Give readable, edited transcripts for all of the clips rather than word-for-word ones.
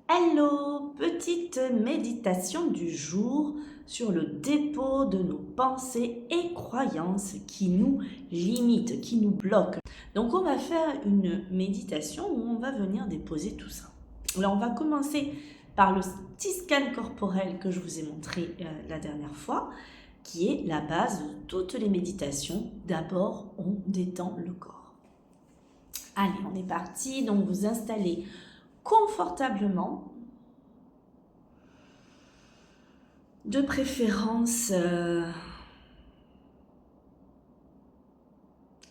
Hello, petite méditation du jour sur le dépôt de nos pensées et croyances qui nous limitent, qui nous bloquent. Donc on va faire une méditation où on va venir déposer tout ça. Alors on va commencer par le petit scan corporel que je vous ai montré la dernière fois, qui est la base de toutes les méditations. D'abord, on détend le corps. Allez, on est parti. Donc vous installez confortablement, de préférence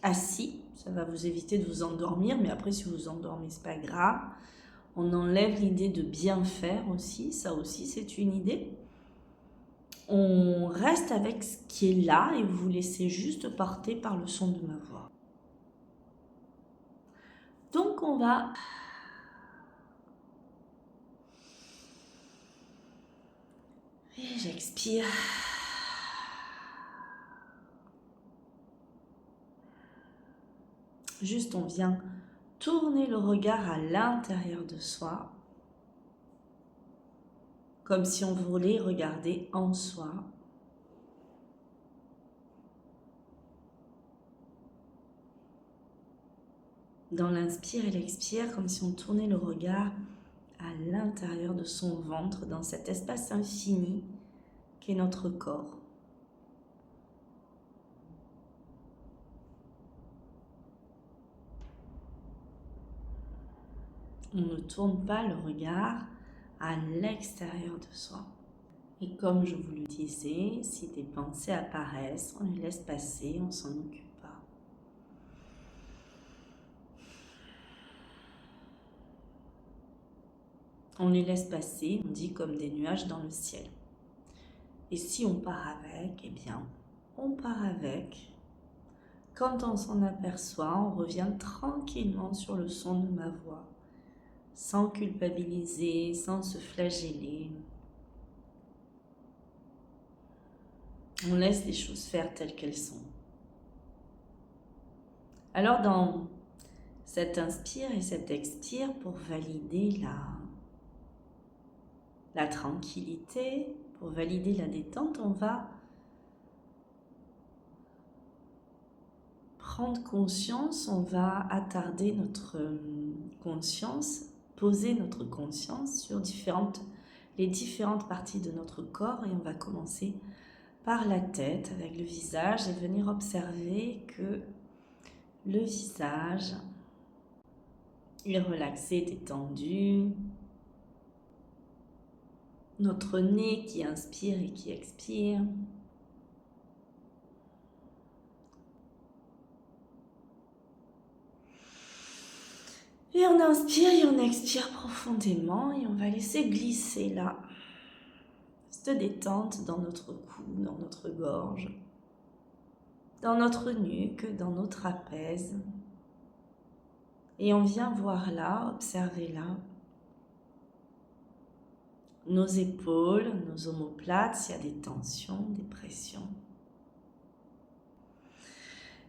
assis. Ça va vous éviter de vous endormir, mais après si vous vous endormez, c'est pas grave. On enlève l'idée de bien faire aussi, ça aussi c'est une idée. On reste avec ce qui est là et vous vous laissez juste porter par le son de ma voix. Donc on va et j'expire. Juste on vient tourner le regard à l'intérieur de soi, comme si on voulait regarder en soi. Dans l'inspire et l'expire, comme si on tournait le regard à l'intérieur de son ventre, dans cet espace infini qu'est notre corps. On ne tourne pas le regard à l'extérieur de soi. Et comme je vous le disais, si des pensées apparaissent, on les laisse passer, on ne s'en occupe pas. On les laisse passer, on dit comme des nuages dans le ciel. Et si on part avec, eh bien, on part avec. Quand on s'en aperçoit, on revient tranquillement sur le son de ma voix, sans culpabiliser, sans se flageller. On laisse les choses faire telles qu'elles sont. Alors dans cet inspire et cet expire, pour valider la tranquillité, pour valider la détente, on va prendre conscience, on va attarder notre conscience, poser notre conscience sur les différentes parties de notre corps, et on va commencer par la tête avec le visage et venir observer que le visage est relaxé, détendu, notre nez qui inspire et qui expire. Et on inspire et on expire profondément et on va laisser glisser là cette détente dans notre cou, dans notre gorge, dans notre nuque, dans nos trapèzes. Et on vient voir là, observer là, nos épaules, nos omoplates, s'il y a des tensions, des pressions.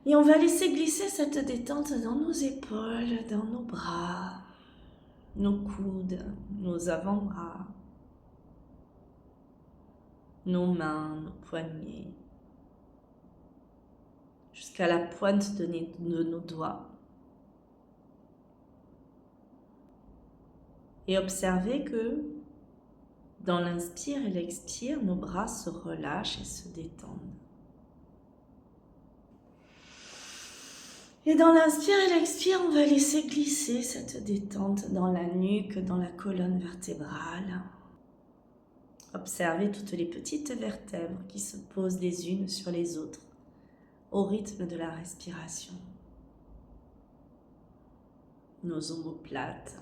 Et on va laisser glisser cette détente dans nos épaules, dans nos bras, nos coudes, nos avant-bras, nos mains, nos poignets, jusqu'à la pointe de nos doigts. Et observez que dans l'inspire et l'expire, nos bras se relâchent et se détendent. Et dans l'inspire et l'expire, on va laisser glisser cette détente dans la nuque, dans la colonne vertébrale. Observez toutes les petites vertèbres qui se posent les unes sur les autres au rythme de la respiration. Nos omoplates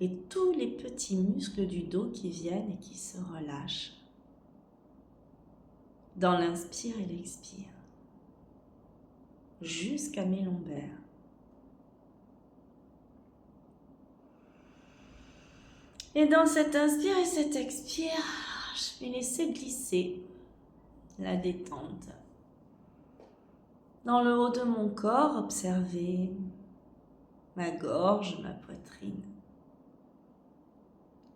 et tous les petits muscles du dos qui viennent et qui se relâchent dans l'inspire et l'expire jusqu'à mes lombaires. Et dans cet inspire et cet expire, je vais laisser glisser la détente. Dans le haut de mon corps, observez ma gorge, ma poitrine.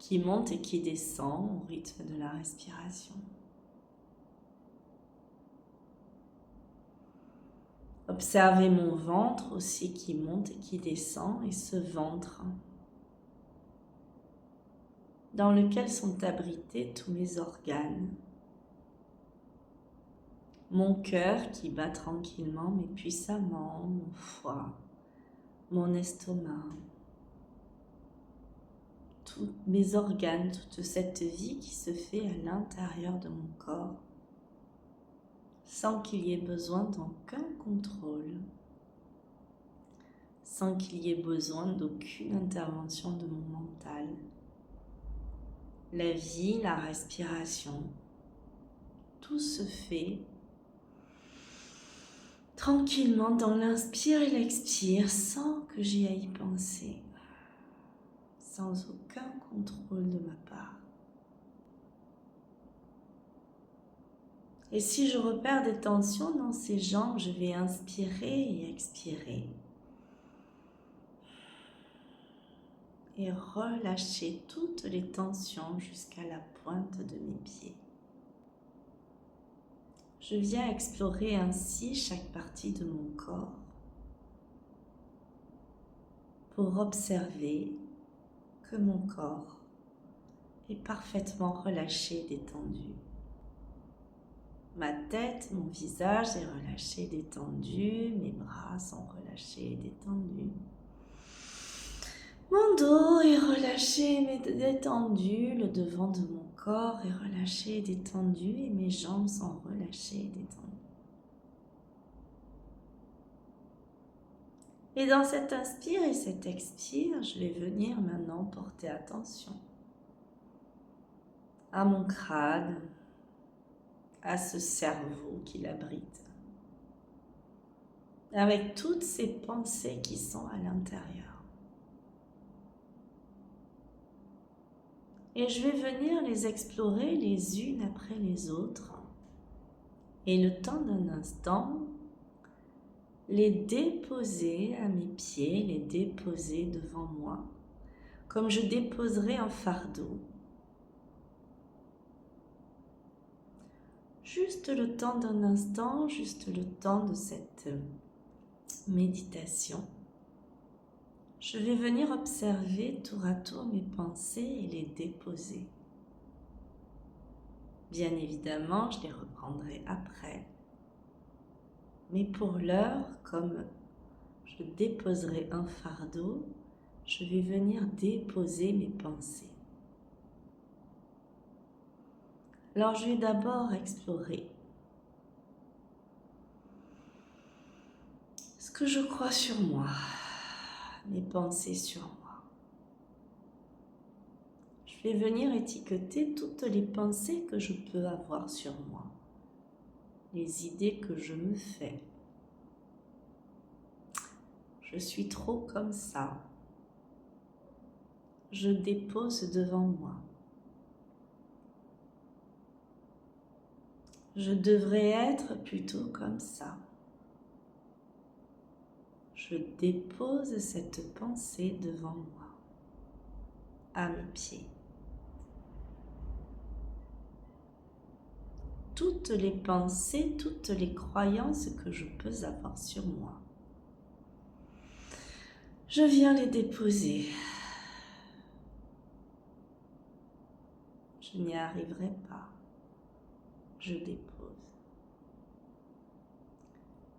qui monte et qui descend au rythme de la respiration. Observez mon ventre aussi qui monte et qui descend, et ce ventre dans lequel sont abrités tous mes organes. Mon cœur qui bat tranquillement mais puissamment, mon foie, mon estomac, tous mes organes, toute cette vie qui se fait à l'intérieur de mon corps, sans qu'il y ait besoin d'aucun contrôle, sans qu'il y ait besoin d'aucune intervention de mon mental. La vie, la respiration, tout se fait tranquillement dans l'inspire et l'expire sans que j'y aille penser, sans aucun contrôle de ma part. Et si je repère des tensions dans ces jambes, je vais inspirer et expirer. Et relâcher toutes les tensions jusqu'à la pointe de mes pieds. Je viens explorer ainsi chaque partie de mon corps pour observer que mon corps est parfaitement relâché, détendu. Ma tête, mon visage est relâché, détendu, mes bras sont relâchés, détendus. Mon dos est relâché mais détendu, le devant de mon corps est relâché et détendu et mes jambes sont relâchées et détendues. Et dans cet inspire et cet expire, je vais venir maintenant porter attention à mon crâne, à ce cerveau qui l'abrite, avec toutes ces pensées qui sont à l'intérieur. Et je vais venir les explorer les unes après les autres. Et le temps d'un instant, les déposer à mes pieds, les déposer devant moi, comme je déposerais un fardeau. Juste le temps d'un instant, juste le temps de cette méditation. Je vais venir observer tour à tour mes pensées et les déposer. Bien évidemment, je les reprendrai après. Mais pour l'heure, comme je déposerai un fardeau, je vais venir déposer mes pensées. Alors, je vais d'abord explorer ce que je crois sur moi, mes pensées sur moi. Je vais venir étiqueter toutes les pensées que je peux avoir sur moi, les idées que je me fais. Je suis trop comme ça. Je dépose devant moi. Je devrais être plutôt comme ça. Je dépose cette pensée devant moi, à mes pieds. Toutes les pensées, toutes les croyances que je peux avoir sur moi, je viens les déposer. Je n'y arriverai pas. Je dépose.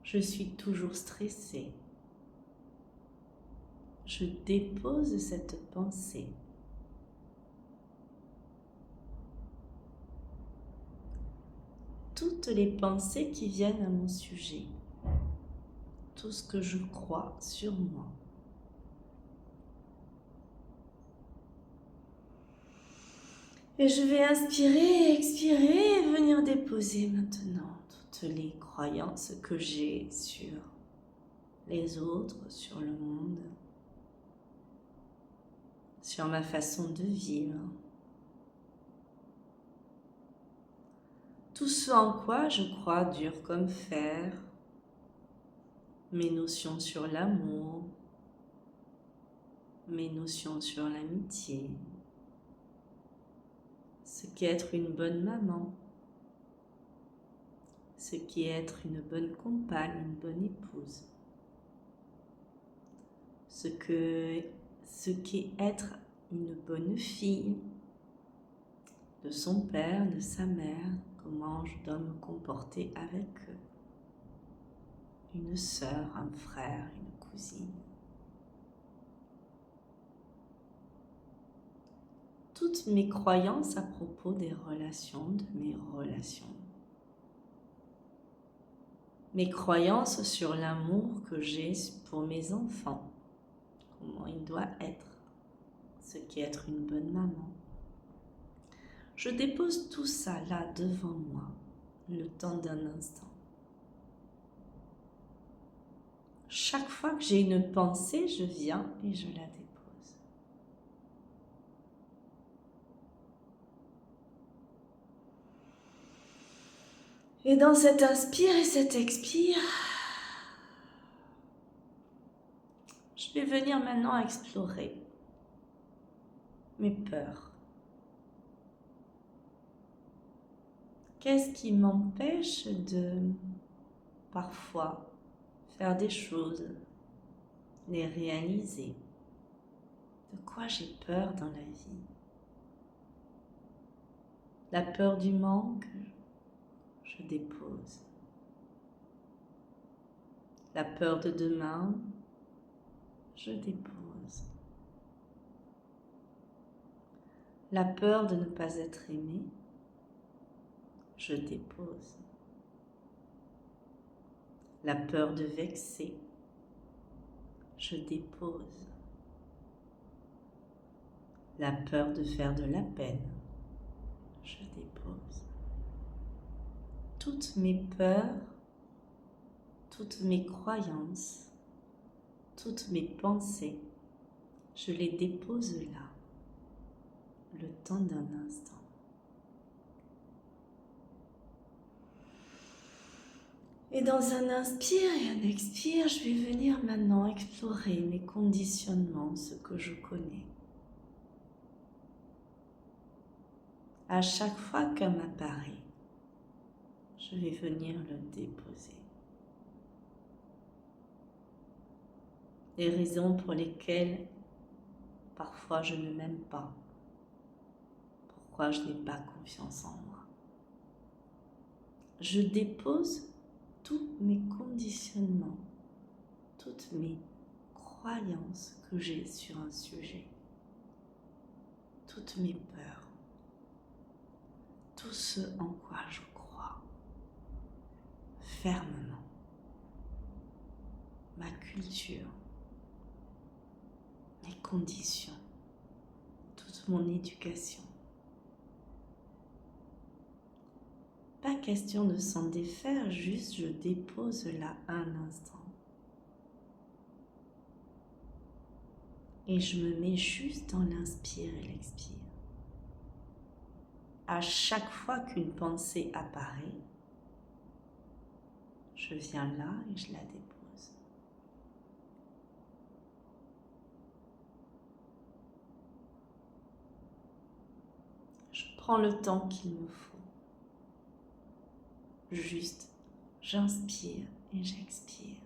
Je suis toujours stressée. Je dépose cette pensée. Toutes les pensées qui viennent à mon sujet. Tout ce que je crois sur moi. Et je vais inspirer, expirer et venir déposer maintenant toutes les croyances que j'ai sur les autres, sur le monde, sur ma façon de vivre. Tout ce en quoi je crois dur comme fer, mes notions sur l'amour, mes notions sur l'amitié, ce qu'est être une bonne maman, ce qu'est être une bonne compagne, une bonne épouse, ce qu'est être une bonne fille de son père, de sa mère, comment je dois me comporter avec eux, une sœur, un frère, une cousine. Toutes mes croyances à propos des relations, de mes relations. Mes croyances sur l'amour que j'ai pour mes enfants, comment il doit être, ce qu'est être une bonne maman. Je dépose tout ça là devant moi, le temps d'un instant. Chaque fois que j'ai une pensée, je viens et je la dépose. Et dans cet inspire et cet expire, je vais venir maintenant explorer mes peurs. Qu'est-ce qui m'empêche de, parfois, faire des choses, les réaliser? De quoi j'ai peur dans la vie? La peur du manque, je dépose. La peur de demain, je dépose. La peur de ne pas être aimé, je dépose. La peur de vexer, je dépose. La peur de faire de la peine, je dépose. Toutes mes peurs, toutes mes croyances, toutes mes pensées, je les dépose là, le temps d'un instant. Et dans un inspire et un expire, je vais venir maintenant explorer mes conditionnements, ce que je connais. À chaque fois qu'un m'apparaît, je vais venir le déposer. Les raisons pour lesquelles parfois je ne m'aime pas, pourquoi je n'ai pas confiance en moi. Je dépose tous mes conditionnements, toutes mes croyances que j'ai sur un sujet, toutes mes peurs, tout ce en quoi je crois fermement, ma culture, mes conditions, toute mon éducation. Pas question de s'en défaire, juste je dépose là un instant. Et je me mets juste dans l'inspire et l'expire. À chaque fois qu'une pensée apparaît, je viens là et je la dépose. Je prends le temps qu'il me faut. Juste, j'inspire et j'expire.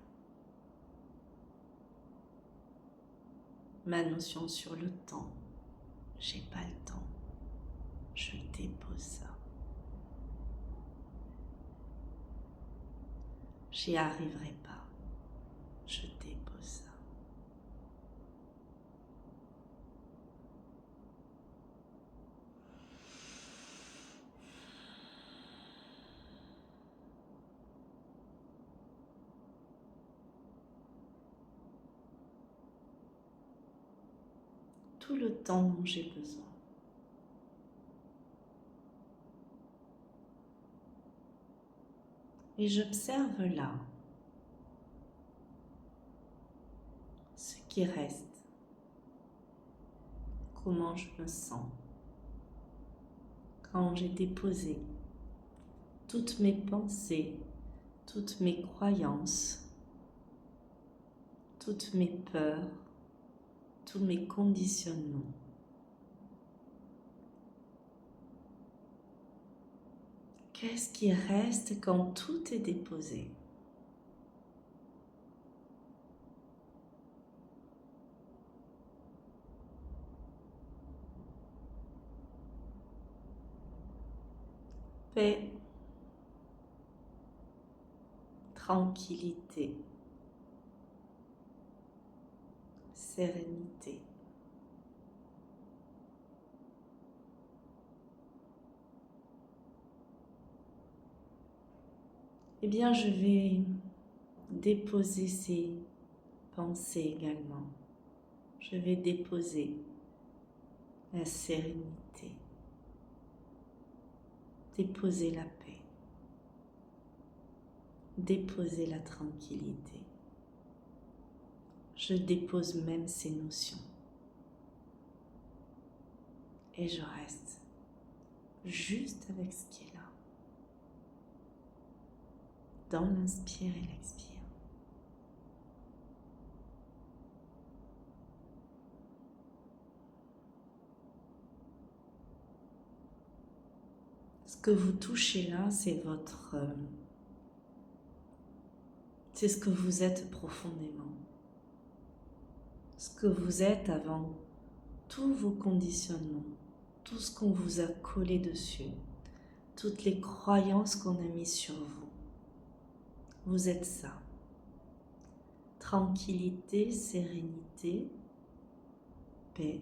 Ma notion sur le temps, j'ai pas le temps, je dépose ça. J'y arriverai pas, je dépose ça. Tout le temps dont j'ai besoin. Et j'observe là ce qui reste, comment je me sens quand j'ai déposé toutes mes pensées, toutes mes croyances, toutes mes peurs, tous mes conditionnements. Qu'est-ce qui reste quand tout est déposé? Paix, tranquillité, sérénité. Eh bien, je vais déposer ces pensées également. Je vais déposer la sérénité, déposer la paix, déposer la tranquillité. Je dépose même ces notions. Et je reste juste avec ce qui est là, dans l'inspire et l'expire. Ce que vous touchez là, c'est c'est ce que vous êtes profondément. Ce que vous êtes avant tous vos conditionnements, tout ce qu'on vous a collé dessus, toutes les croyances qu'on a mises sur vous. Vous êtes ça. Tranquillité, sérénité, paix.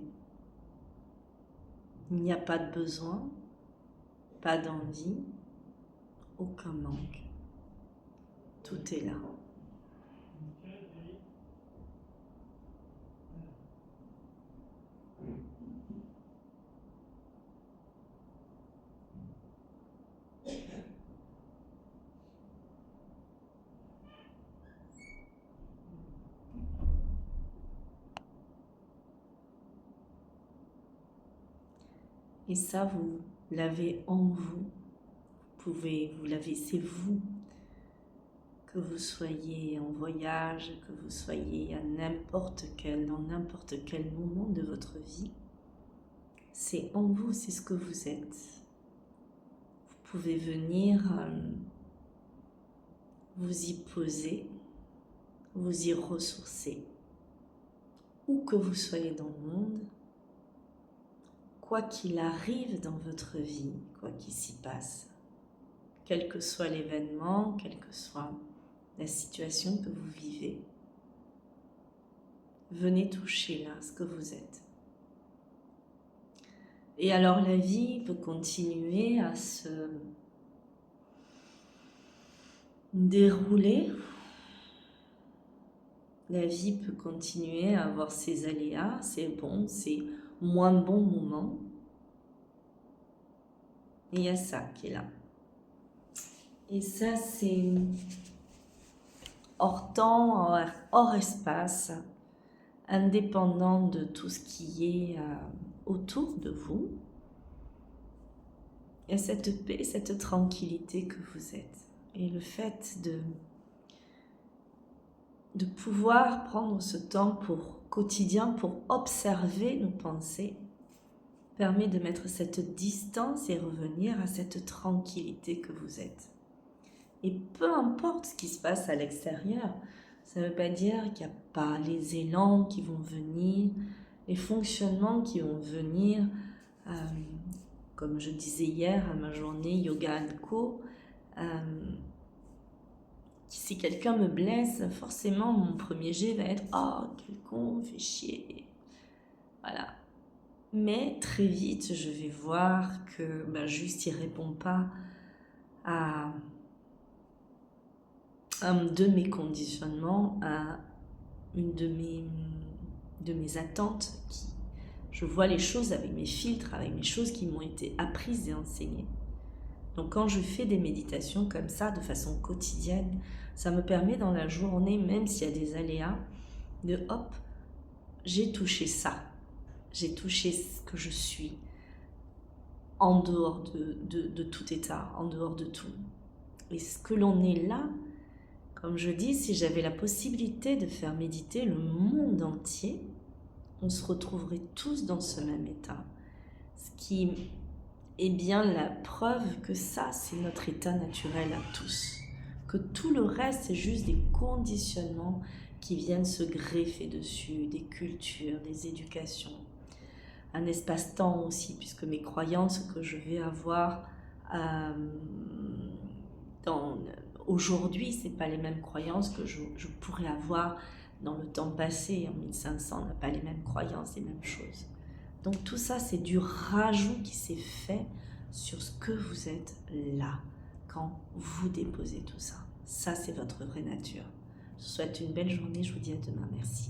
Il n'y a pas de besoin, pas d'envie, aucun manque. Tout est là. Et ça, vous l'avez en vous. Vous l'avez, c'est vous. Que vous soyez en voyage, que vous soyez dans n'importe quel moment de votre vie, c'est en vous, c'est ce que vous êtes. Vous pouvez venir vous y poser, vous y ressourcer, où que vous soyez dans le monde, quoi qu'il arrive dans votre vie, quoi qu'il s'y passe, quel que soit l'événement, quelle que soit la situation que vous vivez, venez toucher là ce que vous êtes. Et alors la vie peut continuer à se dérouler. La vie peut continuer à avoir ses aléas, ses bons, ses moins bons moments. Et il y a ça qui est là. Et ça, c'est hors temps, hors espace, indépendant de tout ce qui est autour de vous. Il y a cette paix, cette tranquillité que vous êtes. Et le fait de pouvoir prendre ce temps quotidien pour observer nos pensées permet de mettre cette distance et revenir à cette tranquillité que vous êtes. Et peu importe ce qui se passe à l'extérieur, ça ne veut pas dire qu'il n'y a pas les élans qui vont venir, les fonctionnements qui vont venir. Comme je disais hier à ma journée Yoga & Co, si quelqu'un me blesse, forcément mon premier jet va être « Oh, quel con, fait chier !» Voilà. Mais très vite, je vais voir que juste il ne répond pas à un de mes conditionnements, à une de mes attentes. Je vois les choses avec mes filtres, avec mes choses qui m'ont été apprises et enseignées. Donc quand je fais des méditations comme ça, de façon quotidienne, ça me permet dans la journée, même s'il y a des aléas, de hop, j'ai touché ça. J'ai touché ce que je suis, en dehors de tout état, en dehors de tout. Et ce que l'on est là, comme je dis, si j'avais la possibilité de faire méditer le monde entier, on se retrouverait tous dans ce même état. Ce qui eh bien la preuve que ça, c'est notre état naturel à tous. Que tout le reste, c'est juste des conditionnements qui viennent se greffer dessus, des cultures, des éducations. Un espace-temps aussi, puisque mes croyances que je vais avoir dans, aujourd'hui, ce n'est pas les mêmes croyances que je pourrais avoir dans le temps passé. En 1500, on n'a pas les mêmes croyances, les mêmes choses. Donc tout ça, c'est du rajout qui s'est fait sur ce que vous êtes là, quand vous déposez tout ça. Ça, c'est votre vraie nature. Je vous souhaite une belle journée, je vous dis à demain, merci.